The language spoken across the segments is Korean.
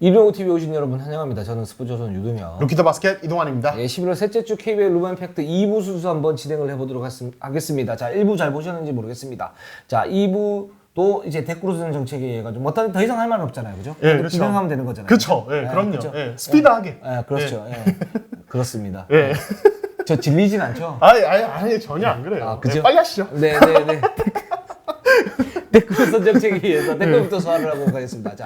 이동TV 오신 여러분 환영합니다. 저는 스포츠조선 유동혁. 루키더 바스켓 이동환입니다. 예, 11월 셋째 주 KBL 루반 팩트 2부 순서 한번 진행을 해보도록 하겠습니다. 자, 1부 잘 보셨는지 모르겠습니다. 자, 2부도 이제 댓글로 쓰는 정책에 의해 가지고 뭐 더 이상 할 말은 없잖아요. 그죠? 예, 그렇죠. 진행하면 되는 거잖아요. 그렇죠. 예, 그럼요. 그렇죠? 예, 스피드하게. 예, 그렇죠. 예. 그렇습니다. 예. 저 질리진 않죠? 아니 전혀 안 그래요. 아, 그죠? 예, 빨리 하시죠. 네. 댓글 선 정책에 의해서 댓글부터 소화를 하고 가겠습니다.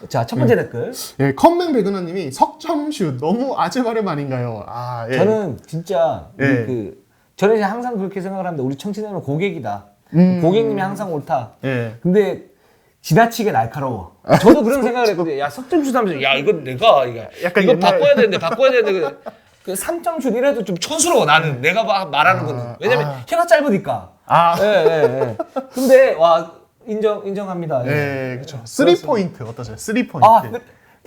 자, 첫 번째 댓글. 예, 컴맹 백은하님이 석점슛 너무 아재바름 아닌가요? 예. 저는 진짜 예. 저는 이제 항상 그렇게 생각을 합니다. 우리 청취자는 고객이다. 고객님이 항상 옳다. 예. 근데 지나치게 날카로워. 저도 그런 생각을 했거든요. 야, 석점슛 하면서 야, 이건 내가 약간 이거 옛날- 바꿔야 되는데 그 3점슛 이래도 좀 촌스러워. 나는 내가 말하는 거는. 왜냐면 혀가 짧으니까. 예. 근데 와 인정합니다. 예, 그렇죠. 3포인트 어떠세요? 3포인트. 아, 3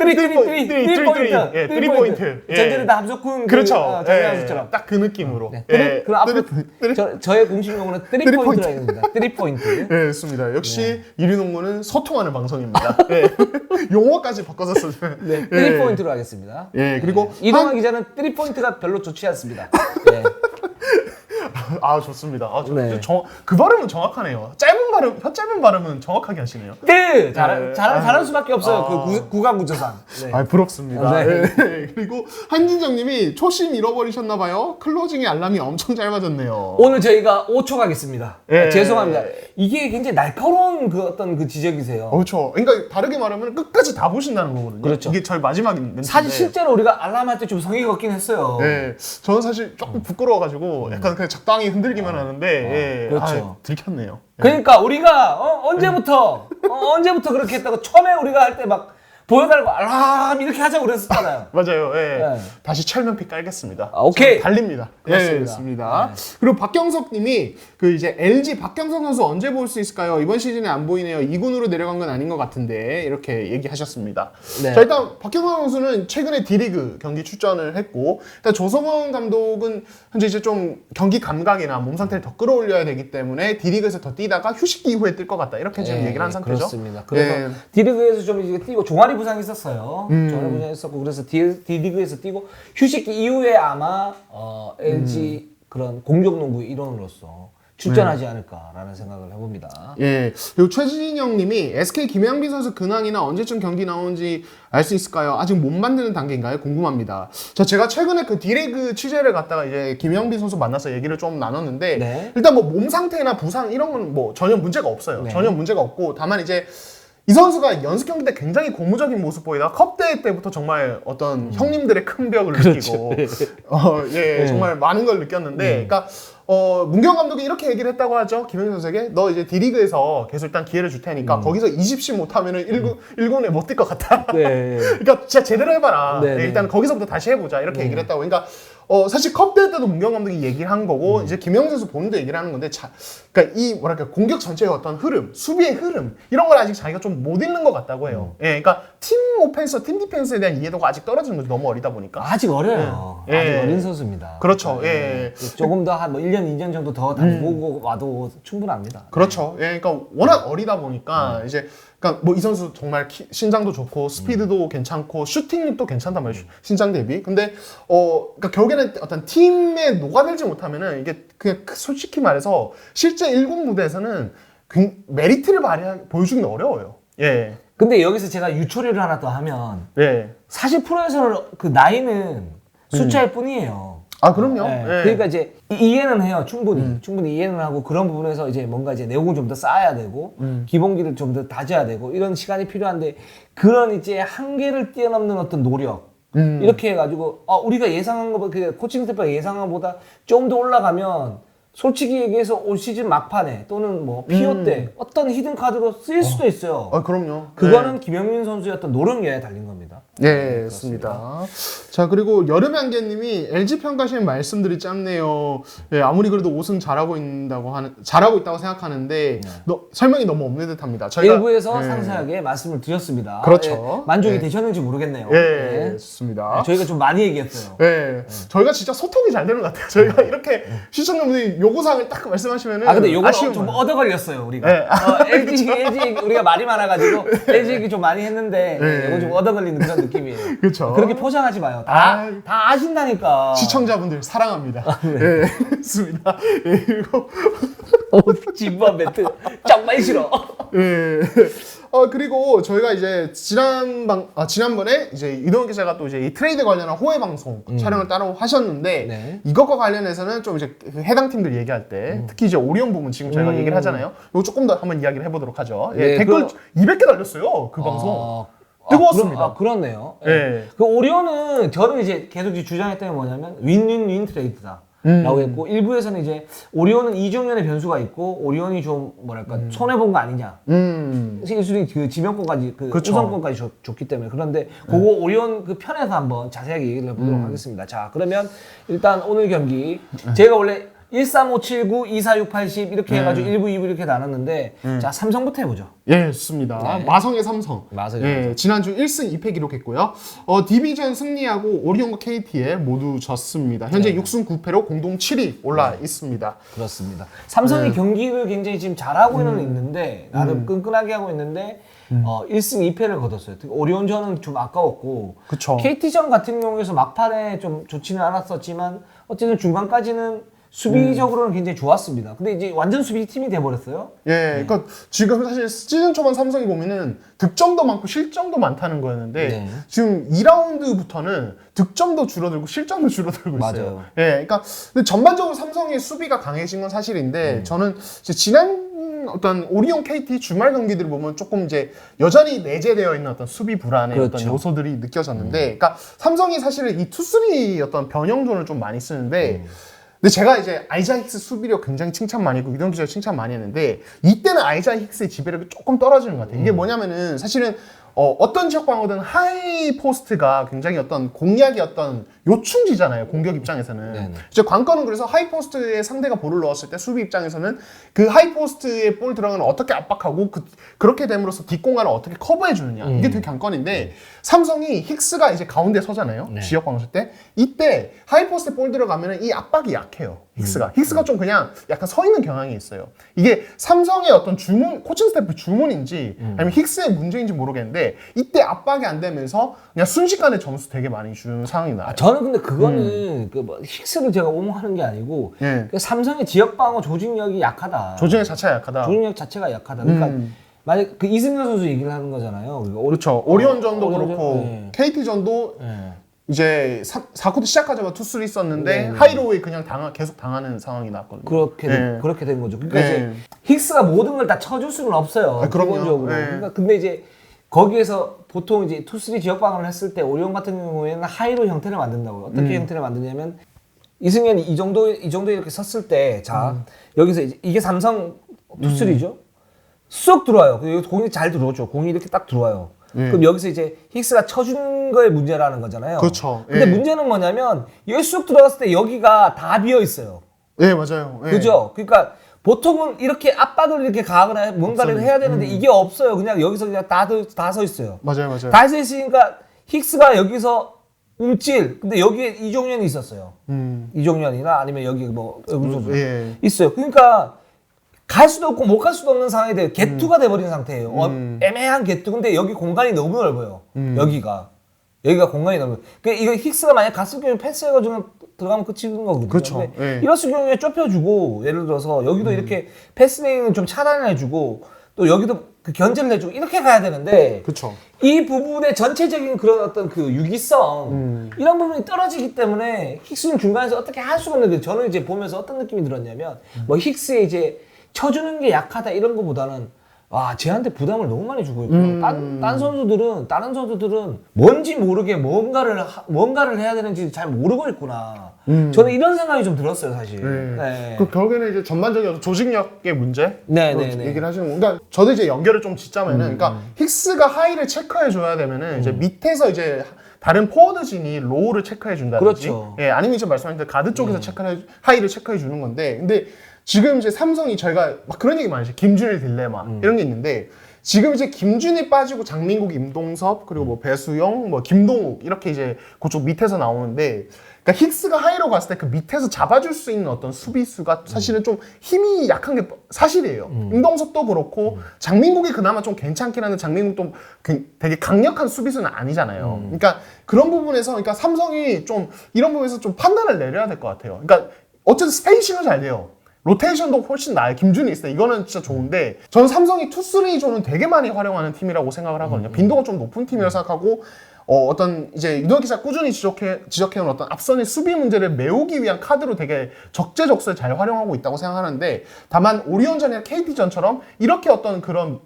3포인트. 예. 전전에 다 합석훈 그렇죠. 정리하수처럼. 딱 그 느낌으로. 그럼 앞으로 저의 공식 용어는 3포인트라 합니다. 3포인트. 예, 좋습니다. 역시 이류농구는 소통하는 방송입니다. 예. 용어까지 바꿔서 쓰면. 네, 3포인트로 하겠습니다. 예, 그리고 이동환 기자는 3포인트가 별로 좋지 않습니다. 네. 좋습니다. 네. 그 발음은 정확하네요. 혀 짧은 발음은 정확하게 하시네요. 네, 잘할 수밖에 없어요. 그 구강 구조상. 네. 부럽습니다. 네. 예. 그리고 한진정님이 초심 잃어버리셨나봐요. 클로징의 알람이 엄청 짧아졌네요. 오늘 저희가 5초 가겠습니다. 예. 죄송합니다. 이게 굉장히 날카로운 그 지적이세요. 그렇죠. 그러니까 다르게 말하면 끝까지 다 보신다는 거거든요. 그렇죠. 이게 저희 마지막 멘트인데. 사실 실제로 우리가 알람할 때 좀 성의가 없긴 했어요. 네, 저는 사실 조금 부끄러워가지고 약간 그냥 적당히 흔들기만 하는데 그렇죠. 들켰네요. 그러니까 우리가 언제부터 그렇게 했다고 처음에 우리가 할 때 막 보여달라고 알람 이렇게 하자고 그랬었잖아요. 맞아요. 예. 네. 다시 철면피 깔겠습니다. 오케이. 달립니다. 그렇습니다. 그렇습니다. 그리고 박경석님이 그 이제 LG 박경석 선수 언제 볼 수 있을까요? 이번 시즌에 안 보이네요. 2군으로 내려간 건 아닌 것 같은데 이렇게 얘기하셨습니다. 네. 자, 일단 박경석 선수는 최근에 D리그 경기 출전을 했고 일단 조성원 감독은 현재 이제 좀 경기 감각이나 몸 상태를 더 끌어올려야 되기 때문에 D리그에서 더 뛰다가 휴식기 이후에 뛸 것 같다 이렇게 지금 얘기를 한 상태죠. 그렇습니다. 그래서 D리그에서 좀 이제 뛰고 종아리 부상이 있었어요. 종아리 부상이 있었고 그래서 D리그에서 뛰고 휴식기 이후에 아마 LG 그런 공격농구 일원으로서 출전하지 않을까라는 생각을 해봅니다. 예. 그리고 최진영 님이 SK 김양빈 선수 근황이나 언제쯤 경기 나오는지 알 수 있을까요? 아직 못 만드는 단계인가요? 궁금합니다. 제가 최근에 그 D리그 취재를 갔다가 이제 김양빈 선수 만나서 얘기를 좀 나눴는데 네. 일단 뭐 몸 상태나 부상 이런 건 뭐 전혀 문제가 없어요. 네. 전혀 문제가 없고 다만 이제 이 선수가 연습 경기 때 굉장히 고무적인 모습 보이다가 컵대회 때부터 정말 어떤 형님들의 큰 벽을 느끼고 정말 많은 걸 느꼈는데 그러니까 문경 감독이 이렇게 얘기를 했다고 하죠. 김현준 선수에게 너 이제 D리그에서 계속 일단 기회를 줄 테니까 거기서 20씩 못하면은 1군에 못 뛸 것 같다. 네. 그러니까 진짜 제대로 해봐라. 네, 네. 일단 거기서부터 다시 해보자 이렇게 얘기를 했다고. 그러니까 사실 컵대회 때도 문경 감독이 얘기를 한 거고 이제 김영준 선수 본인도 얘기를 하는 건데 그러니까 이 뭐랄까 공격 전체의 어떤 흐름, 수비의 흐름 이런 걸 아직 자기가 좀 못 읽는 것 같다고 해요. 예, 그러니까 팀 오펜스, 팀 디펜스에 대한 이해도가 아직 떨어지는 거죠. 너무 어리다 보니까. 아직 어려요. 예. 아직 어린 선수입니다. 그렇죠. 예. 조금 더 한 뭐 1년, 2년 정도 더 다니고 와도 충분합니다. 그렇죠. 예, 그러니까 워낙 어리다 보니까 이제 그러니까 뭐 이 선수 정말 신장도 좋고 스피드도 괜찮고 슈팅력도 괜찮단 말이에요. 신장 대비. 근데 그러니까 결국에는 어떤 팀에 녹아들지 못하면은 이게 그냥 솔직히 말해서 실제 1군 무대에서는 메리트를 보여주기는 어려워요. 예. 근데 여기서 제가 유초리를 하나 더 하면 예. 사실 프로에서는 그 나이는 숫자일 뿐이에요. 그럼요. 네. 예. 그러니까 이제 이해는 해요. 충분히 이해는 하고 그런 부분에서 이제 뭔가 이제 내용을 좀 더 쌓아야 되고 기본기를 좀 더 다져야 되고 이런 시간이 필요한데 그런 이제 한계를 뛰어넘는 어떤 노력 이렇게 해가지고 우리가 예상한 것보다 그 코칭 스태프가 예상한 것보다 좀 더 올라가면 솔직히 얘기해서 올 시즌 막판에 또는 뭐 PO 때 어떤 히든 카드로 쓰일 수도 있어요. 그럼요. 그거는 김영민 선수의 어떤 노력에 달린 겁니다. 네, 좋습니다. 자, 그리고 여름의 안개님이 LG 평가시는 말씀들이 짧네요. 예, 아무리 그래도 옷은 잘하고 있다고 생각하는데 설명이 너무 없는 듯합니다. 저희가 일부에서 상세하게 말씀을 드렸습니다. 그렇죠. 예, 만족이 예. 되셨는지 모르겠네요. 예, 예. 좋습니다. 저희가 좀 많이 얘기했어요. 네, 저희가 진짜 소통이 잘 되는 것 같아요. 저희가 이렇게 시청자분들이 요구사항을 딱 말씀하시면은 근데 요거 아쉬운 좀 거예요. 얻어 걸렸어요, 우리가. 네. LG 우리가 말이 많아가지고 LG 얘기 좀 많이 했는데 네. 요거 좀 얻어 걸리는 그런 느낌이에요. 그렇죠. 그렇게 포장하지 마요. 다 아신다니까. 시청자분들 사랑합니다. 네, 좋습니다. 예, 그리고 진부한 멘트 정말 싫어. 예. 그리고 저희가 이제 지난번에 이제 이동현 기자가 또 이제 이 트레이드 관련한 호외 방송 촬영을 따로 하셨는데 네. 이것과 관련해서는 좀 이제 그 해당 팀들 얘기할 때 특히 이제 오리온 부분 지금 저희가 얘기를 하잖아요. 이거 조금 더 한번 이야기를 해보도록 하죠. 예, 네, 댓글 200개 달렸어요. 그 방송. 뜨거웠습니다. 그렇네요. 예. 그 오리온은 저는 이제 계속 주장했던 게 뭐냐면 윈윈윈 트레이드다. 라고 했고 일부에서는 이제 오리온은 이종현의 변수가 있고 오리온이 좀 뭐랄까 손해본 거 아니냐. 실수리 그 지명권까지 그 그쵸. 우선권까지 줬기 때문에 그런데 그거 오리온 그 편에서 한번 자세하게 얘기를 해보도록 하겠습니다. 자 그러면 일단 오늘 경기 제가 원래 13579, 24680 이렇게 해가지고 1부, 2부 이렇게 나눴는데 자 삼성부터 해보죠. 예, 좋습니다. 네. 마성의 삼성. 마성의 예, 지난주 1승 2패 기록했고요. 디비전 승리하고 오리온과 KT에 모두 졌습니다. 현재 6승 9패로 공동 7위 올라 있습니다. 그렇습니다. 삼성이 경기를 굉장히 지금 잘하고 있는데 나름 끈끈하게 하고 있는데 1승 2패를 거뒀어요. 특히 오리온전은 좀 아까웠고 그쵸. KT전 같은 경우에서 막판에 좀 좋지는 않았었지만 어쨌든 중반까지는 수비적으로는 굉장히 좋았습니다. 근데 이제 완전 수비팀이 돼버렸어요. 예, 그러니까 지금 사실 시즌 초반 삼성이 보면은 득점도 많고 실점도 많다는 거였는데 네. 지금 지금 2라운드부터는 득점도 줄어들고 실점도 줄어들고 있어요. 맞아요. 예, 그러니까 근데 전반적으로 삼성의 수비가 강해진 건 사실인데 저는 이제 지난 어떤 오리온 KT 주말 경기들을 보면 조금 이제 여전히 내재되어 있는 어떤 수비 불안의 그렇죠. 어떤 요소들이 느껴졌는데, 그러니까 삼성이 사실은 이 투쓰리 어떤 변형존을 좀 많이 쓰는데. 근데 제가 이제 아이자 힉스 수비력 굉장히 칭찬 많이 했고 이동 기자 칭찬 많이 했는데 이때는 아이자 힉스의 지배력이 조금 떨어지는 것 같아요. 이게 뭐냐면은 사실은 어떤 지역 방어든 하이 포스트가 굉장히 어떤 공략의 어떤 요충지잖아요. 공격 입장에서는. 네네. 이제 관건은 그래서 하이 포스트에 상대가 볼을 넣었을 때 수비 입장에서는 그 하이 포스트에 볼 들어가는 어떻게 압박하고 그렇게 됨으로써 뒷공간을 어떻게 커버해 주느냐. 이게 되게 관건인데 삼성이 힉스가 이제 가운데 서잖아요. 네. 지역 방어실 때. 이때 하이 포스트에 볼 들어가면은 이 압박이 약해요. 힉스가 좀 그냥 약간 서 있는 경향이 있어요. 이게 삼성의 어떤 코칭 스태프 주문인지 아니면 힉스의 문제인지 모르겠는데 이때 압박이 안 되면서 그냥 순식간에 점수 되게 많이 주는 상황이 나요. 저는 근데 그거는 그 뭐 힉스를 제가 옹호하는 게 아니고 예. 그 삼성의 지역 방어 조직력이 약하다. 조직력 자체가 약하다. 조직력 자체가 약하다. 그러니까 만약 그 이승현 선수 얘기를 하는 거잖아요. 그렇죠. 오리온전도 오리온전, 그렇고 네. KT전도 네. 이제 4쿼터 시작하자마자 투수를 있었는데 네. 하이로우에 그냥 계속 당하는 상황이 났거든요. 그렇게 된 거죠. 그러니까 네. 이제 힉스가 모든 걸 다 쳐줄 수는 없어요. 그럼요. 기본적으로. 네. 그러니까 근데 이제 거기에서 보통 이제 투쓰리 지역 방어를 했을 때 오리온 같은 경우에는 하이로 형태를 만든다고요. 어떻게 형태를 만드냐면 이승현이 이 정도 이렇게 섰을 때 자 여기서 이게 삼성 투쓰리죠. 쑥 들어와요. 여기 공이 잘 들어오죠. 공이 이렇게 딱 들어와요. 그럼 여기서 이제 힉스가 쳐준 거에 문제라는 거잖아요. 그렇죠. 근데 예. 문제는 뭐냐면 여기 쑥 들어갔을 때 여기가 다 비어 있어요. 예, 맞아요. 예. 그죠? 그러니까 보통은 이렇게 압박을 이렇게 가하거나 뭔가를 해야 되는데 이게 없어요. 그냥 여기서 그냥 다 서 있어요. 맞아요. 다 서 있으니까 힉스가 여기서 움찔. 근데 여기에 이종현이 있었어요. 이종현이나 아니면 여기 뭐 예. 있어요. 그러니까 갈 수도 없고 못 갈 수도 없는 상황이 돼요. 개투가 돼버린 상태예요. 애매한 개투. 근데 여기 공간이 너무 넓어요. 여기가 공간이 넓어요. 그러니까 이거 힉스가 만약 갔을 경우에 패스해가지고 들어가면 끝이는 거거든요. 그렇죠. 근데 예. 이랬을 경우에 좁혀주고 예를 들어서 여기도 이렇게 패스레인은 좀 차단해주고 또 여기도 그 견제를 해주고 이렇게 가야 되는데 그렇죠. 이 부분의 전체적인 그런 어떤 그 유기성 이런 부분이 떨어지기 때문에 힉스는 중간에서 어떻게 할 수가 없는데 저는 이제 보면서 어떤 느낌이 들었냐면 뭐 힉스에 이제 쳐주는 게 약하다 이런 거보다는 쟤한테 부담을 너무 많이 주고 있고 다른 선수들은 뭔지 모르게 뭔가를 해야 되는지 잘 모르고 있구나. 저는 이런 생각이 좀 들었어요, 사실. 네. 그 결국에는 이제 전반적인 조직력의 문제 네네네. 얘기를 하시는 거. 그러니까 저도 이제 연결을 좀 짓자면은, 그러니까 힉스가 하이를 체크해 줘야 되면은 이제 밑에서 이제 다른 포워드진이 로우를 체크해 준다든지, 그렇죠. 예, 아니면 이제 말씀하신 대로 가드 쪽에서 하이를 체크해 주는 건데, 근데 지금 이제 삼성이 저희가 막 그런 얘기 많이 하죠. 김준일 딜레마 이런 게 있는데, 지금 이제 김준이 빠지고 장민국, 임동섭, 그리고 뭐 배수영, 뭐 김동욱 이렇게 이제 그쪽 밑에서 나오는데, 그러니까 힉스가 하이로 갔을 때 그 밑에서 잡아줄 수 있는 어떤 수비수가 사실은 좀 힘이 약한 게 사실이에요. 임동섭도 그렇고 장민국이 그나마 좀 괜찮긴 한데 장민국도 되게 강력한 수비수는 아니잖아요. 그러니까 그런 부분에서 그러니까 삼성이 좀 이런 부분에서 좀 판단을 내려야 될 것 같아요. 그러니까 어쨌든 스페이싱은 잘 돼요. 로테이션도 훨씬 나아요. 김준이 있을 때 이거는 진짜 좋은데, 저는 삼성이 투쓰리존은 되게 많이 활용하는 팀이라고 생각을 하거든요. 빈도가 좀 높은 팀이라고 생각하고, 어떤 이제 유동 기자 꾸준히 지적해온 어떤 앞선의 수비 문제를 메우기 위한 카드로 되게 적재적소에 잘 활용하고 있다고 생각하는데, 다만 오리온전이나 KT전처럼 이렇게 어떤 그런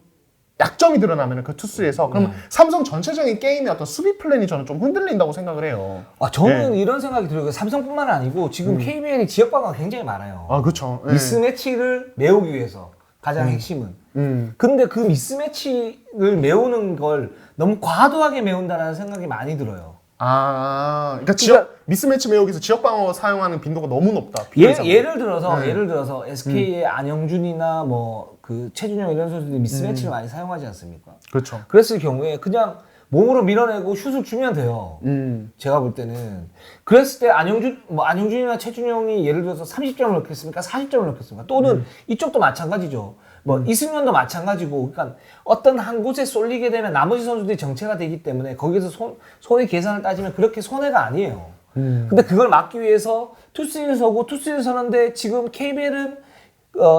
약점이 드러나면 그 투수에서 그럼 삼성 전체적인 게임의 어떤 수비 플랜이 저는 좀 흔들린다고 생각을 해요. 저는 이런 생각이 들어요. 삼성뿐만 아니고 지금 KBL이 지역 방어가 굉장히 많아요. 그렇죠. 미스매치를 메우기 위해서 가장 핵심은. 근데 그 미스매치를 메우는 걸 너무 과도하게 메운다는 생각이 많이 들어요. 그러니까 미스매치 메우기에서 지역 방어 사용하는 빈도가 너무 높다. 예를 들어서 SK의 안영준이나 뭐 그 최준영 이런 선수들이 미스매치를 많이 사용하지 않습니까? 그렇죠. 그랬을 경우에 그냥 몸으로 밀어내고 슛을 주면 돼요. 제가 볼 때는. 그랬을 때 안영준이나 최준영이 예를 들어서 30점을 넣겠습니까? 40점을 넣겠습니까? 또는 이쪽도 마찬가지죠. 뭐 이승현도 마찬가지고, 그러니까 어떤 한 곳에 쏠리게 되면 나머지 선수들이 정체가 되기 때문에 거기서 손의 계산을 따지면 그렇게 손해가 아니에요. 근데 그걸 막기 위해서 투스를 서고 투스를 서는데 지금 KBL은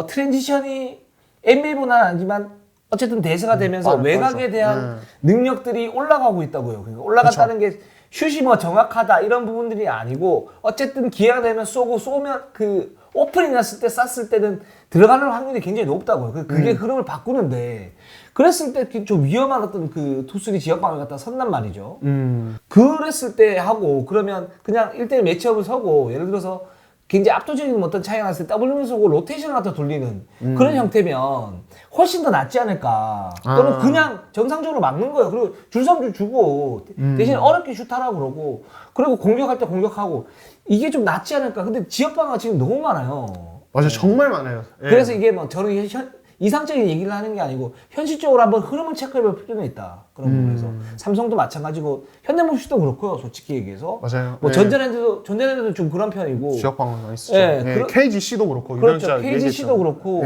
트랜지션이 NBA보다는 아니지만 어쨌든 대세가 되면서 외곽에 대한 능력들이 올라가고 있다고요. 그러니까 올라갔다는 게 슛이 뭐 정확하다 이런 부분들이 아니고, 어쨌든 기회가 되면 쏘면 그 오픈이 났을 때 쐈을 때는 들어가는 확률이 굉장히 높다고요. 그게 흐름을 바꾸는데, 그랬을 때 좀 위험한 어떤 그 투수리 지역 방을 갖다 선단 말이죠. 그랬을 때 하고, 그러면 그냥 1대1 매치업을 서고, 예를 들어서 굉장히 압도적인 어떤 차이가 났을 때 더블링을 쏘고 로테이션을 갖다 돌리는 그런 형태면 훨씬 더 낫지 않을까. 또는 그냥 정상적으로 막는 거예요. 그리고 줄섬줄 주고 대신 어렵게 슛하라고 그러고, 그리고 공격할 때 공격하고, 이게 좀 낫지 않을까. 근데 지역방어가 지금 너무 많아요. 맞아요. 정말 많아요. 그래서 이게 뭐 저는 이상적인 얘기를 하는 게 아니고 현실적으로 한번 흐름을 체크해볼 필요는 있다. 그런 부분에서 삼성도 마찬가지고 현대모비스도 그렇고요. 솔직히 얘기해서. 맞아요. 뭐 전자랜드도 좀 그런 편이고. 지역 방어가 많이 쓰죠. KGC도 그렇고. 그렇죠. KGC도 그렇고.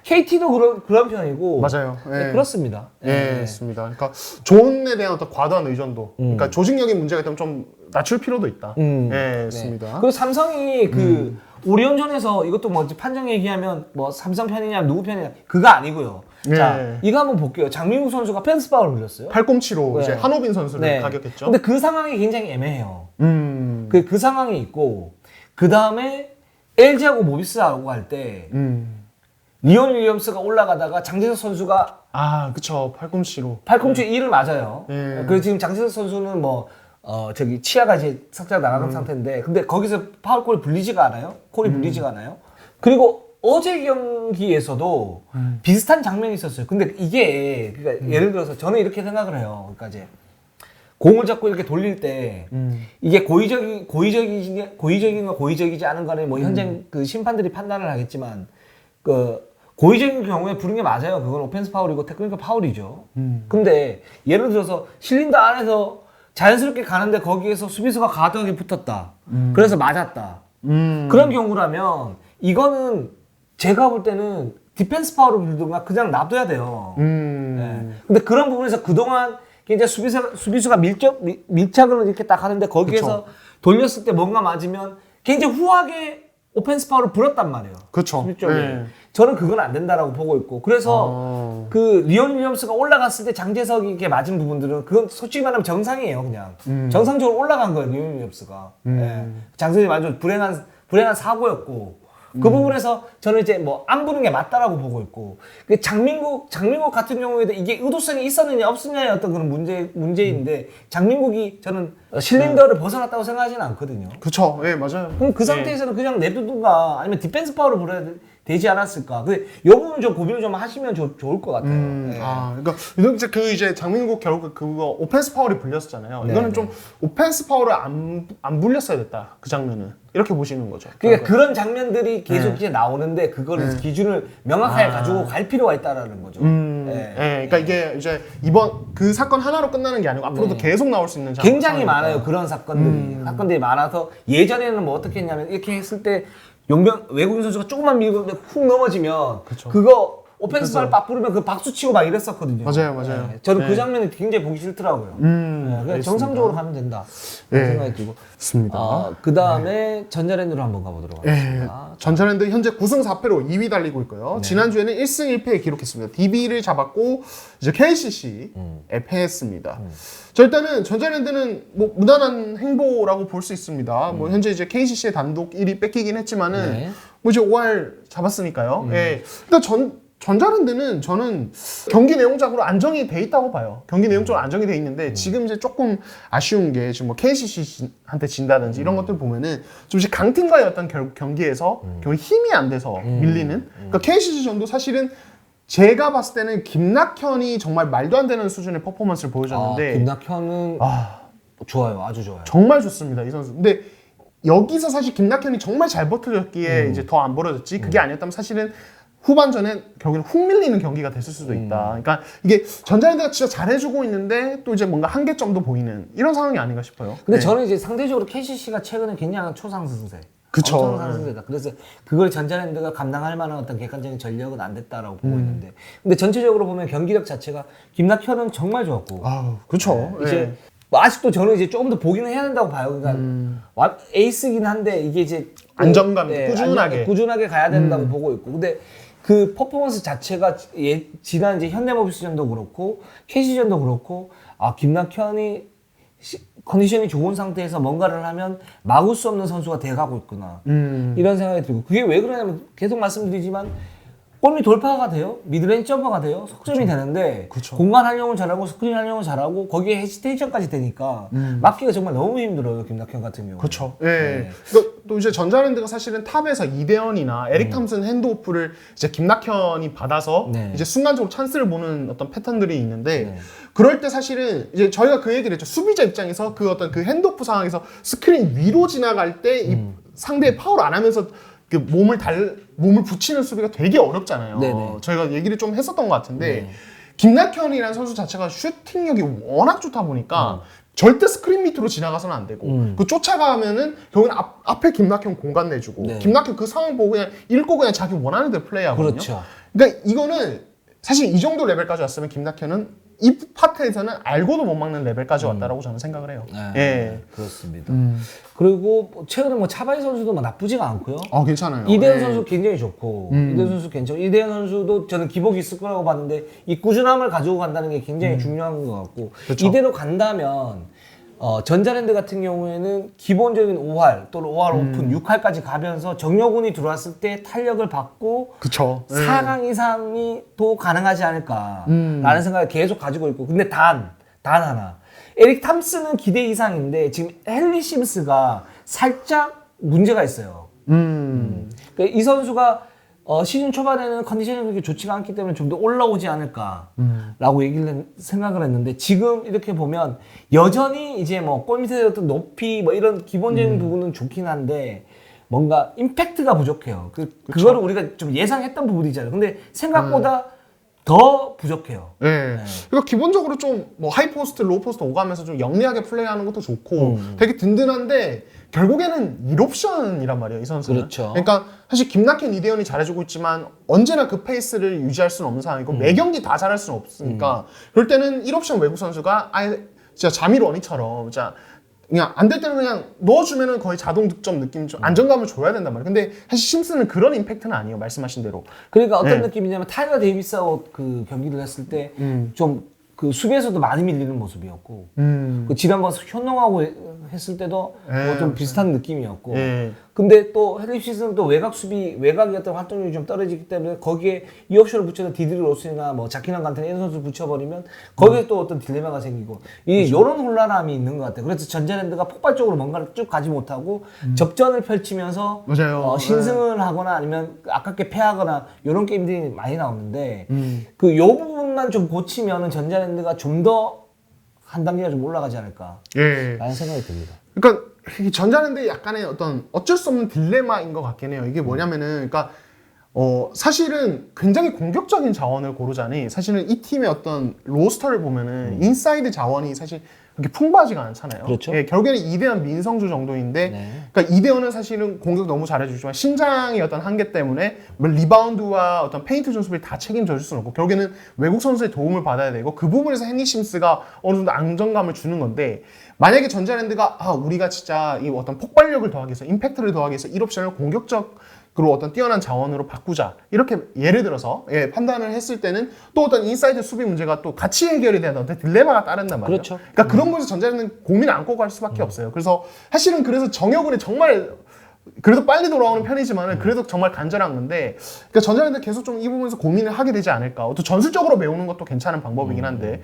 KT도 그런 편이고. 맞아요. 그렇습니다. 맞습니다. 그러니까 존에 대한 어떤 과도한 의존도, 그러니까 조직력인 문제가 있다면 좀 낮출 필요도 있다. 맞습니다. 그리고 삼성이 그 오리온전에서 이것도 뭐 판정 얘기하면 뭐 삼성 편이냐 누구 편이냐 그거 아니고요. 자, 이거 한번 볼게요. 장민국 선수가 펜스 파울을 흘렸어요. 팔꿈치로 이제 한호빈 선수를 가격했죠. 근데 그 상황이 굉장히 애매해요. 그 상황이 있고, 그 다음에 LG하고 모비스하고 할 때 리온 윌리엄스가 올라가다가 장재석 선수가 그쵸. 팔꿈치로. 팔꿈치 2를 맞아요. 그래서 지금 장재석 선수는 뭐 치아가 이제 살짝 나가는 상태인데, 근데 거기서 파울콜이 불리지가 않아요. 콜이 불리지가 않아요. 그리고 어제 경기에서도 비슷한 장면이 있었어요. 근데 이게 그러니까 예를 들어서 저는 이렇게 생각을 해요. 그러니까 이제 공을 잡고 이렇게 돌릴 때 이게 고의적인가 고의적이지 않은 거는 뭐 현장 그 심판들이 판단을 하겠지만, 그 고의적인 경우에 부른 게 맞아요. 그건 오펜스 파울이고 테크니컬 파울이죠. 근데 예를 들어서 실린더 안에서 자연스럽게 가는데 거기에서 수비수가 과도하게 붙었다. 그래서 맞았다. 그런 경우라면 이거는 제가 볼 때는 디펜스 파울을 불든가 그냥 놔둬야 돼요. 근데 그런 부분에서 그동안 굉장히 수비수가 밀착을 이렇게 딱 하는데 거기에서 돌렸을 때 뭔가 맞으면 굉장히 후하게 오펜스 파울을 불었단 말이에요. 그렇죠. 저는 그건 안 된다라고 보고 있고, 그래서 그 리온 윌리엄스가 올라갔을 때 장재석이 이렇게 맞은 부분들은 그건 솔직히 말하면 정상이에요. 그냥 정상적으로 올라간 거예요. 리온 윌리엄스가. 장재석이 완전 불행한 사고였고, 그 부분에서 저는 이제 뭐 안 부는 게 맞다라고 보고 있고, 장민국 같은 경우에도 이게 의도성이 있었느냐 없었느냐의 어떤 그런 문제인데, 장민국이 저는 실린더를 벗어났다고 생각하지는 않거든요. 그렇죠. 예, 맞아요. 그럼 그 상태에서는 그냥 냅두든가 아니면 디펜스 파울을 불어야 되지 않았을까. 근데 이 부분 좀 고민을 좀 하시면 좋을 것 같아요. 네. 그러니까 이제 장민국 결국 그거 오펜스 파울이 불렸었잖아요. 네, 이거는 네. 좀 오펜스 파울을 안 불렸어야 됐다. 그 장면은. 이렇게 보시는 거죠. 그러니까 그런 장면들이 계속 이제 나오는데 그걸 기준을 명확하게 가지고 갈 필요가 있다라는 거죠. 네. 그러니까 이게 이제 이번 그 사건 하나로 끝나는 게 아니고 앞으로도 계속 나올 수 있는 굉장히 상황이니까. 많아요. 그런 사건들이 많아서 예전에는 뭐 어떻게 했냐면 이렇게 했을 때 외국인 선수가 조금만 밀고 훅 넘어지면 그거 오펜스 발 빡 부르면 그 박수 치고 막 이랬었거든요. 맞아요. 네. 저는 그 장면이 굉장히 보기 싫더라고요. 그냥 정상적으로 가면 된다. 그런 생각이 들고. 좋습니다. 그 다음에 전자랜드로 한번 가보도록 하겠습니다. 전자랜드 현재 9승 4패로 2위 달리고 있고요. 지난주에는 1승 1패 기록했습니다. DB를 잡았고 이제 KCC에 패했습니다. 자, 일단은 전자랜드는 뭐 무난한 행보라고 볼 수 있습니다. 뭐 현재 이제 KCC의 단독 1위 뺏기긴 했지만은 뭐 이제 5할 잡았으니까요. 일단 전자랜드는 저는 경기 내용적으로 안정이 돼 있다고 봐요. 경기 내용적으로 안정이 돼 있는데 지금 이제 조금 아쉬운 게 지금 뭐 KCC한테 진다든지 이런 것들 보면은 좀 이제 강팀과의 어떤 경기에서 결국 힘이 안 돼서 밀리는. 그러니까 KCC전도 사실은 제가 봤을 때는 김낙현이 정말 말도 안 되는 수준의 퍼포먼스를 보여줬는데 김낙현은 좋아요, 아주 좋아요. 정말 좋습니다, 이 선수. 근데 여기서 사실 김낙현이 정말 잘 버텨줬기에 이제 더 안 벌어졌지. 그게 아니었다면 사실은 후반전에 결국엔 훅 밀리는 경기가 됐을 수도 있다. 그러니까 이게 전자랜드가 진짜 잘해주고 있는데 또 이제 뭔가 한계점도 보이는 이런 상황이 아닌가 싶어요. 근데 저는 이제 상대적으로 KCC가 최근에 굉장히 초상승세. 그쵸. 엄청 상승세다. 그래서 그걸 전자랜드가 감당할 만한 어떤 객관적인 전력은 안 됐다라고 보고 있는데. 근데 전체적으로 보면 경기력 자체가 김낙현은 정말 좋았고. 그렇죠. 이제 뭐 아직도 저는 이제 조금 더 보기는 해야 된다고 봐요. 그러니까 에이스긴 한데 이게 이제 안정감, 꾸준하게 가야 된다고 보고 있고. 근데 그 퍼포먼스 자체가 지난 이제 현대모비스전도 그렇고 KC전도 그렇고 김낙현이 컨디션이 좋은 상태에서 뭔가를 하면 막을 수 없는 선수가 돼가고 있구나 이런 생각이 들고, 그게 왜 그러냐면 계속 말씀드리지만 골밑 돌파가 돼요, 미드레인지 점퍼가 돼요, 속점이 되는데 공간 활용을 잘하고 스크린 활용을 잘하고 거기에 헤지테이션까지 되니까 막기가 정말 너무 힘들어요, 김낙현 같은 경우. 그렇죠. 그러니까 또 이제 전자랜드가 사실은 탑에서 이대현이나 에릭 탐슨 핸드오프를 이제 김낙현이 받아서 이제 순간적으로 찬스를 보는 어떤 패턴들이 있는데 그럴 때 사실은 이제 저희가 그 얘기를 했죠. 수비자 입장에서 그 어떤 그 핸드오프 상황에서 스크린 위로 지나갈 때 이 상대의 파울 안 하면서 그 몸을 붙이는 수비가 되게 어렵잖아요. 네네. 저희가 얘기를 좀 했었던 것 같은데 김낙현이라는 선수 자체가 슈팅력이 워낙 좋다 보니까 절대 스크린 밑으로 지나가서는 안 되고 그 쫓아가면은 결국엔 앞에 김낙현 공간 내주고 김낙현 그 상황 보고 그냥 읽고 그냥 자기 원하는 대로 플레이하거든요. 그렇죠. 그러니까 이거는 사실 이 정도 레벨까지 왔으면 김낙현은 이 파트에서는 알고도 못 막는 레벨까지 왔다라고 저는 생각을 해요. 그렇습니다. 그리고 최근에 뭐 차바이 선수도 뭐 나쁘지가 않고요. 괜찮아요. 이대현 선수 굉장히 좋고, 이대현 선수 괜찮고, 이대현 선수도 저는 기복이 있을 거라고 봤는데 이 꾸준함을 가지고 간다는 게 굉장히 중요한 것 같고, 그쵸. 이대로 간다면 전자랜드 같은 경우에는 기본적인 5할 또는 5할 오픈 6할까지 가면서 정여군이 들어왔을 때 탄력을 받고 그쵸. 4강 이상이 또 가능하지 않을까라는 생각을 계속 가지고 있고, 근데 단 하나, 에릭 탐슨은 기대 이상인데 지금 헨리 심스가 살짝 문제가 있어요. 그러니까 이 선수가 시즌 초반에는 컨디션이 그렇게 좋지가 않기 때문에 좀 더 올라오지 않을까라고 생각을 했는데, 지금 이렇게 보면 여전히 이제 뭐 골밑의 어떤 높이 뭐 이런 기본적인 부분은 좋긴 한데 뭔가 임팩트가 부족해요. 그거를 우리가 좀 예상했던 부분이잖아요. 근데 생각보다 더 부족해요. 그러니까 기본적으로 좀 뭐 하이포스트, 로우포스트 오가면서 좀 영리하게 플레이하는 것도 좋고 되게 든든한데 결국에는 1옵션이란 말이에요, 이 선수는. 그렇죠. 그러니까 사실 김낙현, 이대현이 잘해주고 있지만 언제나 그 페이스를 유지할 수는 없는 상황이고 매 경기 다 잘할 수는 없으니까 그럴 때는 1옵션 외국 선수가 아예 진짜 자밀 원이처럼 진짜 그냥 안 될 때는 그냥 넣어주면은 거의 자동 득점 느낌, 좀 안정감을 줘야 된단 말이에요. 근데 사실 심스는 그런 임팩트는 아니에요, 말씀하신 대로. 그러니까 어떤 느낌이냐면 타이거 데이비스하고 그 경기를 했을 때 좀 그 수비에서도 많이 밀리는 모습이었고, 그 지난번 현농하고 했을 때도 예, 뭐 좀 비슷한 느낌이었고. 예. 근데 또 헬리 시즌은 또 외곽의 어떤 활동률이 좀 떨어지기 때문에 거기에 이 옵션을 붙여서 디드리 로스나 뭐 자키난 같은 이런 선수 붙여버리면 거기에 또 어떤 딜레마가 생기고 이런 혼란함이 있는 것 같아요. 그래서 전자랜드가 폭발적으로 뭔가를 쭉 가지 못하고 접전을 펼치면서 맞아요. 신승을 하거나 아니면 아깝게 패하거나 이런 게임들이 많이 나오는데 그 요 부분만 좀 고치면은 전자랜드가 좀 더 한 단계가 좀 올라가지 않을까 예. 라는 생각이 듭니다. 그러니까 이 전자랜드의 약간의 어떤 어쩔 수 없는 딜레마인 것 같긴 해요. 이게 뭐냐면은, 그러니까 사실은 굉장히 공격적인 자원을 고르자니 사실은 이 팀의 어떤 로스터를 보면은 인사이드 자원이 사실 그렇게 풍부하지가 않잖아요. 그렇죠. 예, 결국에는 이대현 민성주 정도인데, 네. 그러니까 이대현은 사실은 공격 너무 잘해주지만 신장의 어떤 한계 때문에 뭐 리바운드와 어떤 페인트 전술을 다 책임져 줄 수는 없고 결국에는 외국 선수의 도움을 받아야 되고 그 부분에서 헨리 심스가 어느 정도 안정감을 주는 건데, 만약에 전자랜드가 우리가 진짜 이 어떤 폭발력을 더하기 위해서 임팩트를 더하기 위해서 1옵션을 공격적으로 어떤 뛰어난 자원으로 바꾸자 이렇게 예를 들어서 판단을 했을 때는 또 어떤 인사이드 수비 문제가 또 같이 해결이 되는 어떤 딜레마가 따른단 말이에요. 그렇죠. 그러니까 그런 거에서 전자랜드는 고민을 안고 갈 수밖에 없어요. 그래서 사실은 그래서 정혁은이 정말 그래도 빨리 돌아오는 편이지만은 그래도 정말 간절한 건데, 그러니까 전자랜드 계속 좀 이 부분에서 고민을 하게 되지 않을까. 또 전술적으로 메우는 것도 괜찮은 방법이긴 한데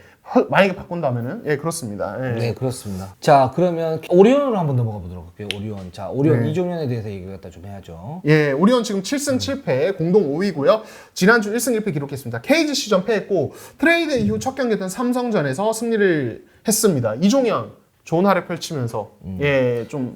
만약에 바꾼다면은 그렇습니다. 예. 네, 그렇습니다. 자, 그러면 오리온으로 한번 넘어가 보도록 할게요. 오리온. 자, 오리온 네. 이종현에 대해서 얘기를 갖다 좀 해야죠. 예, 오리온 지금 7승 7패 공동 5위고요. 지난주 1승 1패 기록했습니다. KGC전 패했고 트레이드 이후 첫 경기였던 삼성전에서 승리를 했습니다. 이종현 좋은 활약 펼치면서 좀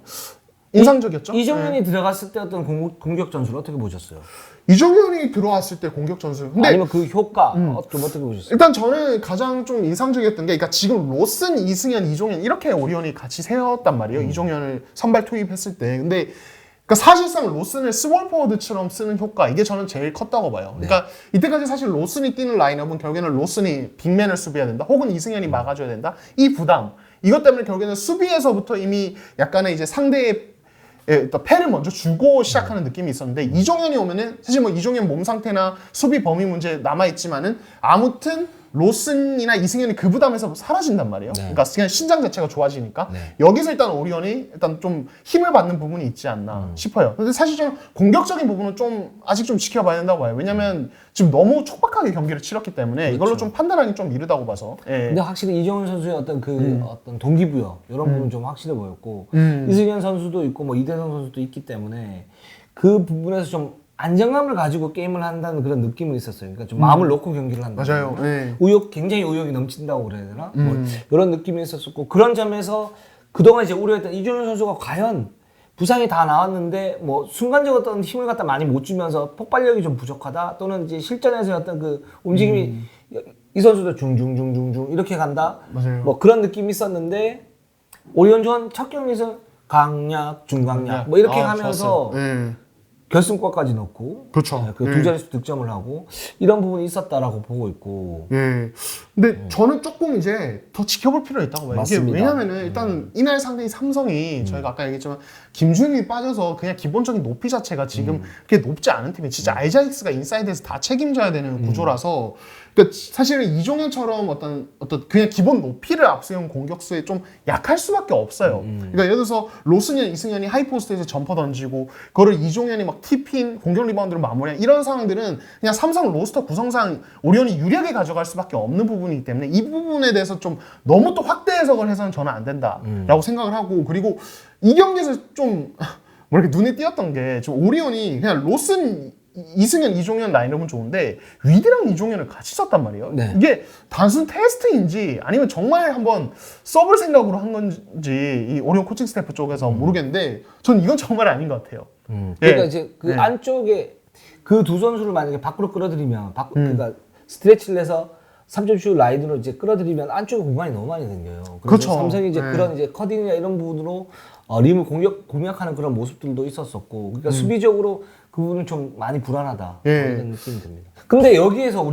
인상적이었죠. 이종현이 들어갔을 때 어떤 공격 전술 어떻게 보셨어요? 이종현이 들어왔을 때 공격 전술. 근데 아니면 그 효과 좀 어떻게 보셨어요? 일단 저는 가장 좀 인상적이었던 게, 그러니까 지금 로슨, 이승현, 이종현 이렇게 오리온이 같이 세웠단 말이에요. 이종현을 선발 투입했을 때. 근데 그러니까 사실상 로슨을 스몰 포워드처럼 쓰는 효과, 이게 저는 제일 컸다고 봐요. 그러니까 이때까지 사실 로슨이 뛰는 라인업은 결국에는 로슨이 빅맨을 수비해야 된다, 혹은 이승현이 막아줘야 된다. 이 부담, 이것 때문에 결국에는 수비에서부터 이미 약간의 이제 상대의 일단 패를 먼저 주고 시작하는 느낌이 있었는데, 이종현이 오면은 사실 뭐 이종현 몸 상태나 수비 범위 문제 남아 있지만은 아무튼 로슨이나 이승현이 그 부담에서 사라진단 말이에요. 그러니까 그냥 신장 자체가 좋아지니까 여기서 일단 오리온이 일단 좀 힘을 받는 부분이 있지 않나 싶어요. 근데 사실 좀 공격적인 부분은 좀 아직 좀 지켜봐야 된다고 봐요. 왜냐면 지금 너무 촉박하게 경기를 치렀기 때문에 이걸로 좀 판단하기 좀 이르다고 봐서. 근데 확실히 이종현 선수의 어떤 어떤 동기부여 이런 부분은 좀 확실해 보였고 이승현 선수도 있고 뭐 이대성 선수도 있기 때문에 그 부분에서 좀 안정감을 가지고 게임을 한다는 그런 느낌은 있었어요. 그러니까 좀 마음을 놓고 경기를 한다. 맞아요. 네. 굉장히 의욕이 넘친다고 그래야 되나? 뭐 이런 느낌이 있었었고, 그런 점에서 그동안 이제 우려했던 이종현 선수가 과연 부상이 다 나왔는데 뭐 순간적으로 어떤 힘을 갖다 많이 못 주면서 폭발력이 좀 부족하다, 또는 이제 실전에서 어떤 그 움직임이 이 선수도 중중중중중 이렇게 간다. 맞아요. 뭐 그런 느낌이 있었는데 오리온전 첫 경기에서 강약, 중강약 뭐 이렇게 가면서 결승골까지 넣고, 그렇죠. 그 두 자릿수 득점을 하고 이런 부분이 있었다라고 보고 있고. 근데 저는 조금 이제 더 지켜볼 필요가 있다고 봐요. 이게 맞습니다. 왜냐면은 일단 이날 상대인 삼성이 저희가 아까 얘기했지만 김준일이 빠져서 그냥 기본적인 높이 자체가 지금 그렇게 높지 않은 팀이 진짜 알자익스가 인사이드에서 다 책임져야 되는 구조라서, 그러니까 사실은 이종현처럼 어떤 그냥 기본 높이를 앞세운 공격수에 좀 약할 수밖에 없어요. 그러니까 예를 들어서 로슨이나 이승현이 하이포스트에서 점퍼 던지고 그거를 이종현이 막 티핀 공격 리바운드로 마무리하는 이런 상황들은 그냥 삼성 로스터 구성상 오리온이 유리하게 가져갈 수밖에 없는 부분이기 때문에 이 부분에 대해서 좀 너무 또 확대 해석을 해서는 저는 안 된다라고 생각을 하고, 그리고 이 경기에서 좀 뭐 이렇게 눈에 띄었던 게, 좀 오리온이 그냥 로슨, 이승현, 이종현 라인업은 좋은데 위드랑 이종현을 같이 썼단 말이에요. 이게 단순 테스트인지 아니면 정말 한번 써볼 생각으로 한 건지 이 오리온 코칭 스태프 쪽에서 모르겠는데, 저는 이건 정말 아닌 것 같아요. 그러니까 이제 그 안쪽에 그 두 선수를 만약에 밖으로 끌어들이면 그러니까 스트레치를 해서 3점슛 라인으로 이제 끌어들이면 안쪽에 공간이 너무 많이 생겨요. 그렇죠. 삼성이 이제 그런 이제 커딩이나 이런 부분으로 림을 공략하는 그런 모습들도 있었었고, 그러니까 수비적으로 그 부분은 좀 많이 불안하다 이런 느낌이 듭니다. 근데 여기에서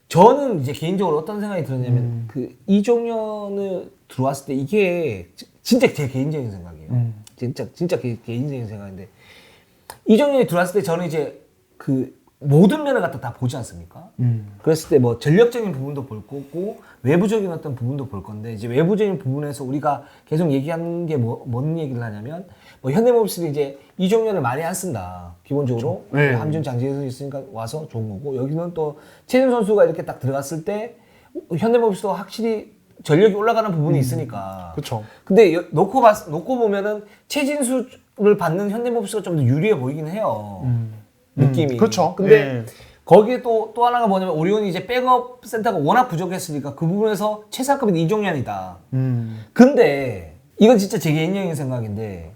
저는 이제 개인적으로 어떤 생각이 들었냐면 그 이종현을 들어왔을 때 이게 진짜 제 개인적인 생각이에요. 진짜 개인적인 생각인데, 이종현이 들어왔을 때 저는 이제 그 모든 면을 갖다 다 보지 않습니까? 그랬을 때 뭐 전력적인 부분도 볼 거고 외부적인 어떤 부분도 볼 건데 이제 외부적인 부분에서 우리가 계속 얘기하는 게 뭔 얘기를 하냐면 뭐 현대모비스는 이제 이종현을 많이 안 쓴다. 기본적으로 네. 함준 장지에서 있으니까 와서 좋은 거고 여기는 또 최진 선수가 이렇게 딱 들어갔을 때 현대모비스도 확실히 전력이 올라가는 부분이 있으니까. 그렇죠. 근데 놓고 보면은 최진수를 받는 현대모비스가 좀 더 유리해 보이긴 해요. 느낌이. 그렇죠. 근데 예. 거기에 또 하나가 뭐냐면 오리온이 이제 백업 센터가 워낙 부족했으니까 그 부분에서 최상급인 이종현이다. 근데 이건 진짜 제 개인적인 생각인데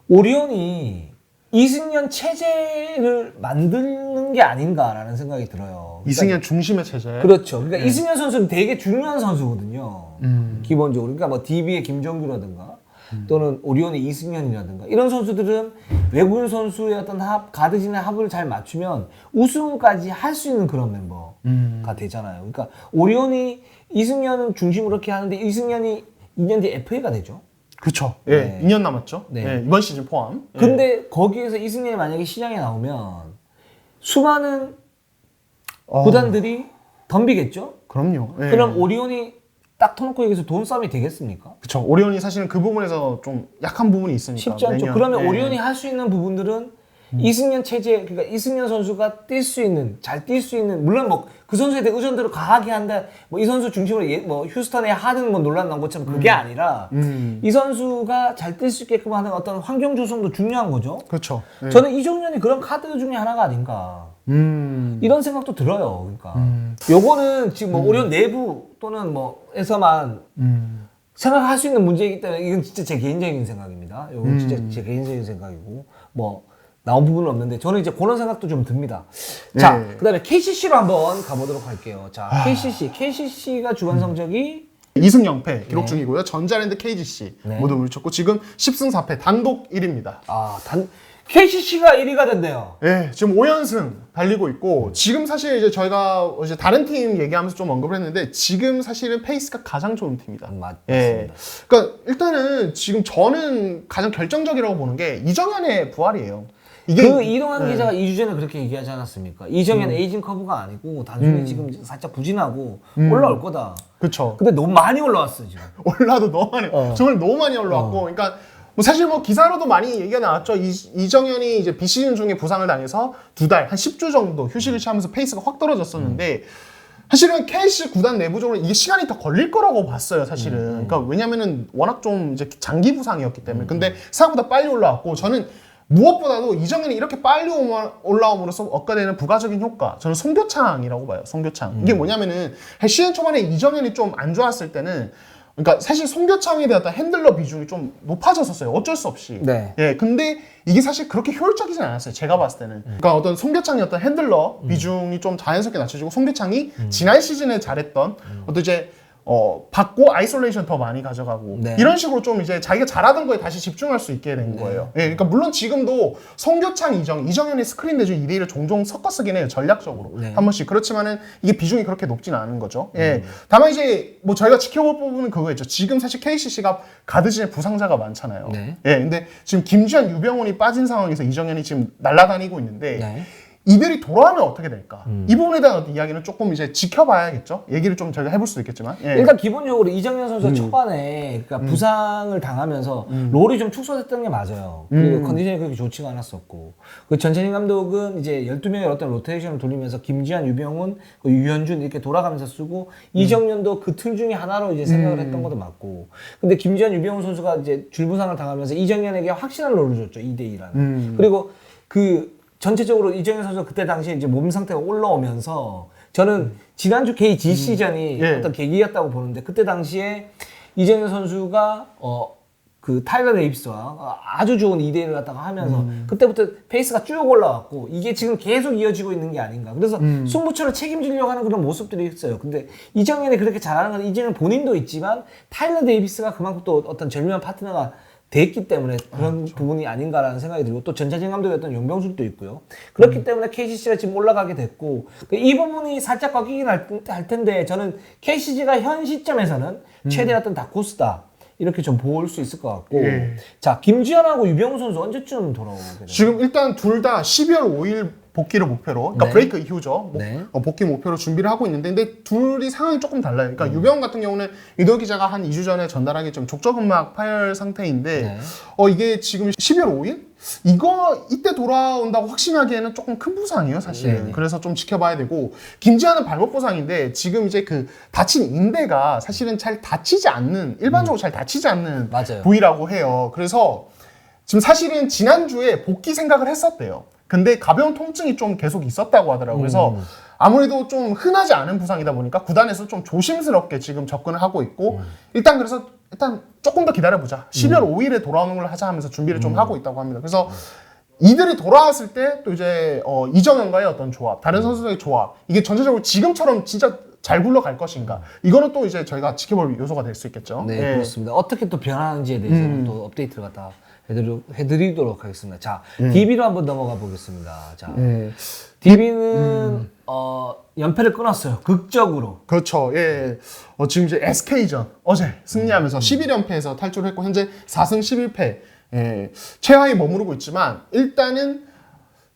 오리온이 이승현 체제를 만드는 게 아닌가라는 생각이 들어요. 이승현 중심의 체제. 그렇죠. 그러니까 이승현 선수는 되게 중요한 선수거든요. 기본적으로. 그러니까 뭐 DB의 김정규라든가 또는 오리온의 이승현이라든가 이런 선수들은 외국인 선수의 어떤 가드진의 합을 잘 맞추면 우승까지 할 수 있는 그런 멤버가 되잖아요. 그러니까 오리온이 이승현은 중심으로 이렇게 하는데 이승현이 2년 뒤에 FA가 되죠. 그렇죠. 예, 네. 2년 남았죠. 네. 예, 이번 시즌 포함. 예. 근데 거기에서 이승현이 만약에 시장에 나오면 수많은 구단들이 덤비겠죠? 그럼요. 예. 그럼 오리온이 딱 터놓고 여기서 돈 싸움이 되겠습니까? 그렇죠. 오리온이 사실은 그 부분에서 좀 약한 부분이 있으니까. 쉽지 않죠. 매년. 그러면 예. 오리온이 할 수 있는 부분들은 이승현 체제, 그러니까 이승현 선수가 뛸 수 있는, 잘 뛸 수 있는, 물론 뭐 그 선수에 대해 의존들을 과하게 한다, 뭐 이 선수 중심으로 뭐 휴스턴의 하든 뭐 논란 나온 것처럼 그게 아니라 이 선수가 잘 뛸 수 있게끔 하는 어떤 환경 조성도 중요한 거죠. 그렇죠. 예. 저는 이종현이 그런 카드 중에 하나가 아닌가. 이런 생각도 들어요. 그러니까 요거는 지금 뭐 오리온 내부 또는 뭐에서만 생각할 수 있는 문제이기 때문에 이건 진짜 제 개인적인 생각입니다. 이건 진짜 제 개인적인 생각이고 뭐 나온 부분은 없는데 저는 이제 그런 생각도 좀 듭니다. 자, 네. 그다음에 KCC로 한번 가보도록 할게요. 자, KCC가 주간 성적이 2승 0패 기록 네. 중이고요. 전자랜드 KGC 네. 모두 물쳤고 지금 10승 4패 단독 1위입니다. KCC가 1위가 된대요. 예, 지금 5연승 달리고 있고 지금 사실 이제 저희가 이제 다른 팀 얘기하면서 좀 언급을 했는데 지금 사실은 페이스가 가장 좋은 팀이다. 맞습니다. 예. 그러니까 일단은 지금 저는 가장 결정적이라고 보는 게 이정현의 부활이에요. 이게 그 이동환 기자가 2주 전에 그렇게 얘기하지 않았습니까? 이정현 에이징 커브가 아니고 단순히 지금 살짝 부진하고 올라올 거다. 그렇죠. 근데 너무 많이 올라왔어 지금. 올라도 너무 많이 정말 너무 많이 올라왔고 그러니까 뭐 사실 뭐 기사로도 많이 얘기가 나왔죠. 이정현이 이제 비시즌 중에 부상을 당해서 2달 한 10주 정도 휴식을 취하면서 페이스가 확 떨어졌었는데 사실은 KC 구단 내부적으로 이게 시간이 더 걸릴 거라고 봤어요, 사실은. 그러니까 왜냐면은 워낙 좀 이제 장기 부상이었기 때문에. 근데 생각보다 빨리 올라왔고 저는 무엇보다도 이정현이 이렇게 빨리 올라옴으로써 얻게 되는 부가적인 효과 저는 송교창이라고 봐요. 송교창. 이게 뭐냐면은 시즌 초반에 이정현이 좀 안 좋았을 때는 그러니까 사실 송교창에 대한 핸들러 비중이 좀 높아졌었어요. 어쩔 수 없이. 네. 예, 근데 이게 사실 그렇게 효율적이진 않았어요. 제가 봤을 때는. 그러니까 어떤 송교창의 어떤 핸들러 비중이 좀 자연스럽게 낮춰지고 송교창이 지난 시즌에 잘했던 어떤 이제 받고 아이솔레이션 더 많이 가져가고 네. 이런 식으로 좀 이제 자기가 잘하던 거에 다시 집중할 수 있게 된 거예요. 예, 그러니까 물론 지금도 송교창, 이정현이 스크린 내주 2대1을 종종 섞어 쓰긴 해요. 전략적으로 네. 한 번씩. 그렇지만은 이게 비중이 그렇게 높진 않은 거죠. 예. 다만 이제 뭐 저희가 지켜볼 부분은 그거겠죠. 지금 사실 KCC가 가드진에 부상자가 많잖아요. 네. 예, 근데 지금 김주현, 유병훈이 빠진 상황에서 이정현이 지금 날아다니고 있는데 네. 이들이 돌아오면 어떻게 될까? 이 부분에 대한 이야기는 조금 이제 지켜봐야겠죠. 얘기를 좀 저희가 해볼 수도 있겠지만. 예. 일단 기본적으로 이정현 선수가 초반에 그러니까 부상을 당하면서 롤이 좀 축소됐던 게 맞아요. 그리고 컨디션이 그렇게 좋지가 않았었고. 그 전찬희 감독은 이제 12명의 어떤 로테이션을 돌리면서 김지한, 유병훈, 유현준 이렇게 돌아가면서 쓰고 이정현도 그 틀 중에 하나로 이제 생각을 했던 것도 맞고. 근데 김지한, 유병훈 선수가 이제 줄부상을 당하면서 이정현에게 확실한 롤을 줬죠. 2대2라는. 그리고 그 전체적으로 이정현 선수가 그때 당시에 이제 몸 상태가 올라오면서 저는 지난주 KG 시즌이 예. 어떤 계기였다고 보는데 그때 당시에 이정현 선수가 그 타일러 데이비스와 아주 좋은 2대1을 갖다가 하면서 그때부터 페이스가 쭉 올라왔고 이게 지금 계속 이어지고 있는 게 아닌가. 그래서 승부처를 책임지려고 하는 그런 모습들이 있어요. 근데 이정현이 그렇게 잘하는 건 이정현 본인도 있지만 타일러 데이비스가 그만큼 또 어떤 절묘한 파트너가 됐기 때문에 그런 부분이 아닌가라는 생각이 들고 또 전차진 감독이었던 용병술도 있고요. 그렇기 때문에 KCC가 지금 올라가게 됐고 이 부분이 살짝 꺾이긴 할 텐데 저는 KCC가 현 시점에서는 최대 어떤 다코스다 이렇게 좀 볼 수 있을 것 같고 자 김주현하고 유병훈 선수 언제쯤 돌아오게 되나요? 지금 일단 둘 다 12월 5일 복귀를 목표로, 그러니까 네. 브레이크 이후죠. 네. 복귀 목표로 준비를 하고 있는데, 근데 둘이 상황이 조금 달라요. 그러니까 유병훈 같은 경우는 이도 기자가 한 2주 전에 전달하기 좀 족저근막 파열 상태인데, 네. 이게 지금 12월 5일? 이때 돌아온다고 확신하기에는 조금 큰 부상이에요, 사실은. 네네. 그래서 좀 지켜봐야 되고, 김지한은 발목 부상인데, 지금 이제 그 다친 인대가 사실은 잘 다치지 않는, 일반적으로 잘 다치지 않는 맞아요. 부위라고 해요. 그래서 지금 사실은 지난주에 복귀 생각을 했었대요. 근데 가벼운 통증이 좀 계속 있었다고 하더라고요. 그래서 아무래도 좀 흔하지 않은 부상이다 보니까 구단에서 좀 조심스럽게 지금 접근을 하고 있고, 일단 조금 더 기다려보자. 12월 5일에 돌아오는 걸 하자 하면서 준비를 좀 하고 있다고 합니다. 그래서 이들이 돌아왔을 때 또 이제 이정현과의 어떤 조합, 다른 선수들의 조합, 이게 전체적으로 지금처럼 진짜 잘 굴러갈 것인가, 이거는 또 이제 저희가 지켜볼 요소가 될 수 있겠죠. 네, 예. 그렇습니다. 어떻게 또 변하는지에 대해서는 또 업데이트를 갖다 해드리도록 하겠습니다. 자, DB로 한번 넘어가 보겠습니다. 자, DB는 연패를 끊었어요. 극적으로. 그렇죠. 예. 지금 이제 SK전 어제 승리하면서 11연패에서 탈출을 했고 현재 4승 11패. 예. 최하위 머무르고 있지만 일단은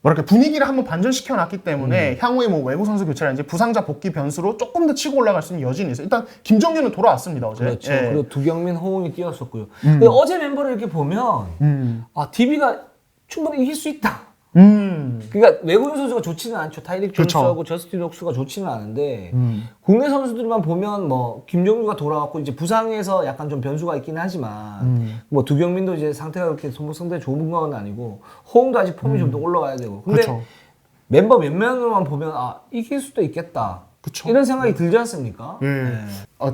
뭐랄까 분위기를 한번 반전시켜 놨기 때문에 향후에 뭐 외국 선수 교체라든지 부상자 복귀 변수로 조금 더 치고 올라갈 수 있는 여진이 있어요. 일단 김정규는 돌아왔습니다, 어제. 그렇죠. 예. 그리고 두경민, 호응이 뛰었었고요. 근데 어제 멤버를 이렇게 보면 DB가 충분히 이길 수 있다. 그러니까 외국인 선수가 좋지는 않죠. 타이릭 그렇죠. 존스하고 저스틴 록스가 좋지는 않은데 국내 선수들만 보면 뭐 김종규가 돌아왔고 이제 부상에서 약간 좀 변수가 있긴 하지만 뭐 두경민도 이제 상태가 그렇게 상당히 좋은 건 아니고 호응도 아직 폼이 좀 더 올라가야 되고 근데 그렇죠. 멤버 몇 명으로만 보면 이길 수도 있겠다. 그쵸. 이런 생각이 들지 않습니까?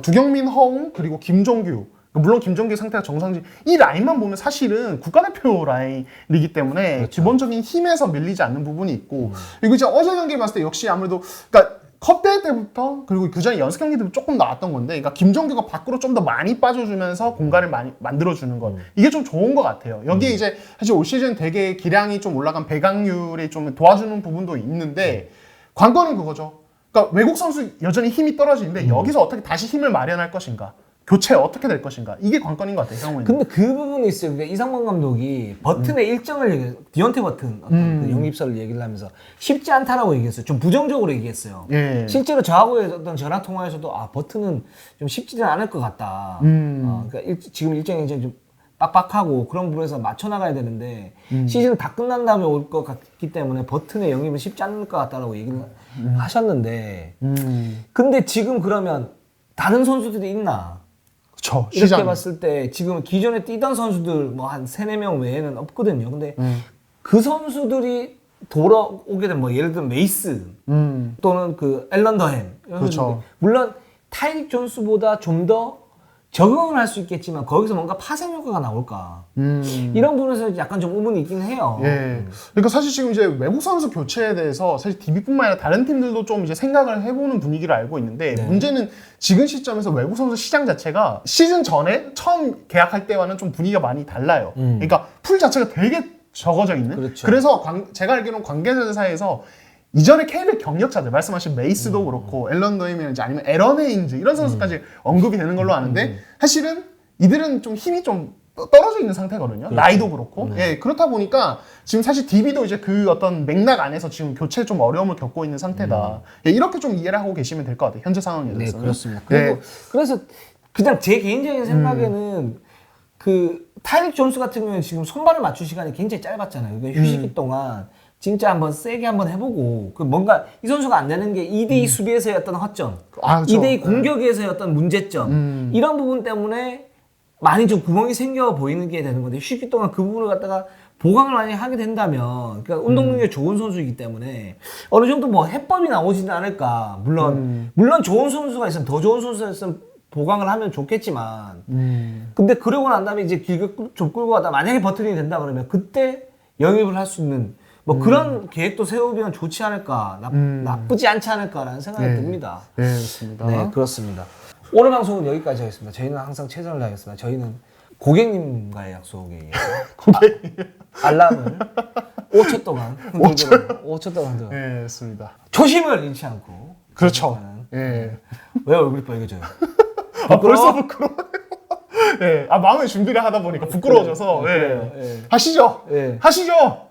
두경민, 허웅 그리고 김종규. 물론 김종규 상태가 정상지 이 라인만 보면 사실은 국가대표 라인이기 때문에 그렇죠. 기본적인 힘에서 밀리지 않는 부분이 있고 그리고 이제 어제 경기 봤을 때 역시 아무래도 그러니까 컵대회 때부터 그리고 그 전에 연습 경기 때부터 조금 나왔던 건데 그러니까 김종규가 밖으로 좀 더 많이 빠져주면서 공간을 많이 만들어주는 것 이게 좀 좋은 것 같아요. 여기에 이제 사실 올 시즌 되게 기량이 좀 올라간 배강률이 좀 도와주는 부분도 있는데 관건은 그거죠. 그러니까 외국 선수 여전히 힘이 떨어지는데 여기서 어떻게 다시 힘을 마련할 것인가 교체 어떻게 될 것인가 이게 관건인 것 같아요. 형은. 근데 그 부분이 있어요. 그러니까 이상범 감독이 버튼의 일정을 얘기해요. 디언테 버튼 어떤 그 영입설을 얘기를 하면서 쉽지 않다라고 얘기했어요. 좀 부정적으로 얘기했어요. 예. 실제로 저하고의 어떤 전화 통화에서도 버튼은 좀 쉽지는 않을 것 같다. 그러니까 지금 일정이 이제 좀 빡빡하고 그런 부분에서 맞춰 나가야 되는데 시즌 다 끝난 다음에 올 것 같기 때문에 버튼의 영입은 쉽지 않을 것 같다라고 얘기를 하셨는데 근데 지금 그러면 다른 선수들이 있나? 그쵸. 이렇게 시장. 봤을 때 지금 기존에 뛰던 선수들 뭐 한 3-4명 외에는 없거든요. 근데 그 선수들이 돌아오게 되면 뭐 예를 들면 메이스 또는 그 앨런 더햄 이런 그렇죠. 선수들. 물론 타이릭 존스보다 좀 더 적응을 할 수 있겠지만 거기서 뭔가 파생 효과가 나올까 이런 부분에서 약간 좀 의문이 있긴 해요. 예. 그러니까 사실 지금 이제 외국 선수 교체에 대해서 사실 DB뿐만 아니라 다른 팀들도 좀 이제 생각을 해보는 분위기를 알고 있는데 문제는 지금 시점에서 외국 선수 시장 자체가 시즌 전에 처음 계약할 때와는 좀 분위기가 많이 달라요. 그러니까 풀 자체가 되게 적어져 있는. 그렇죠. 그래서 제가 알기로는 관계자들 사이에서 이전에 KBL 경력자들 말씀하신 메이스도 그렇고 앨런 더임이든지 아니면 에런 헤인즈 이런 선수까지 언급이 되는 걸로 아는데 사실은 이들은 좀 힘이 좀 떨어져 있는 상태거든요. 그렇죠. 나이도 그렇고. 예, 그렇다 보니까 지금 사실 DB도 이제 그 어떤 맥락 안에서 지금 교체에 좀 어려움을 겪고 있는 상태다. 예, 이렇게 좀 이해를 하고 계시면 될 것 같아요. 현재 상황에 네, 대해서는. 그렇습니다. 예. 그리고 그래서 그냥 제 개인적인 생각에는 그 타이릭 존스 같은 경우는 지금 손발을 맞출 시간이 굉장히 짧았잖아요. 그러니까 휴식기 동안 진짜 한번 세게 한번 해보고 그 뭔가 이 선수가 안 되는 게 2대2 수비에서의 어떤 허점, 그렇죠. 2대2 공격에서의 어떤 문제점 이런 부분 때문에 많이 좀 구멍이 생겨 보이는 게 되는 건데 휴식기 동안 그 부분을 갖다가 보강을 많이 하게 된다면 그러니까 운동 능력이 좋은 선수이기 때문에 어느 정도 뭐 해법이 나오지는 않을까. 물론 좋은 선수가 있으면 더 좋은 선수가 있으면 보강을 하면 좋겠지만 근데 그러고 난 다음에 이제 길게 좀 끌고 가다 만약에 버튼이 된다 그러면 그때 영입을 할 수 있는 뭐 그런 계획도 세우면 좋지 않을까 나쁘지 않지 않을까라는 생각이 듭니다. 네, 그렇습니다. 네, 그렇습니다. 오늘 방송은 여기까지 하겠습니다. 저희는 항상 최선을 다하겠습니다. 저희는 고객님과의 약속에 의해서 고객님. 알람을 5초 동안 흔들도록 5초 동안 흔들어. 네, 그렇습니다. 초심을 잃지 않고 그렇죠. 하는. 예. 왜 얼굴이 빨개져요? 벌써 부끄러워요. 예. 마음의 준비를 하다 보니까 부끄러워져서. 예. 그래요. 예. 하시죠. 예. 하시죠.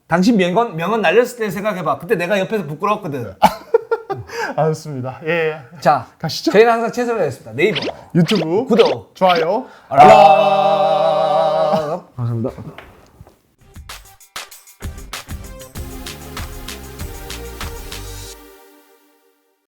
당신 명언 날렸을 때 생각해봐. 그때 내가 옆에서 부끄러웠거든. 알겠습니다. 예. 자, 가시죠. 저희는 항상 최선을 다했습니다. 네이버 유튜브 구독, 좋아요. 알람. 감사합니다.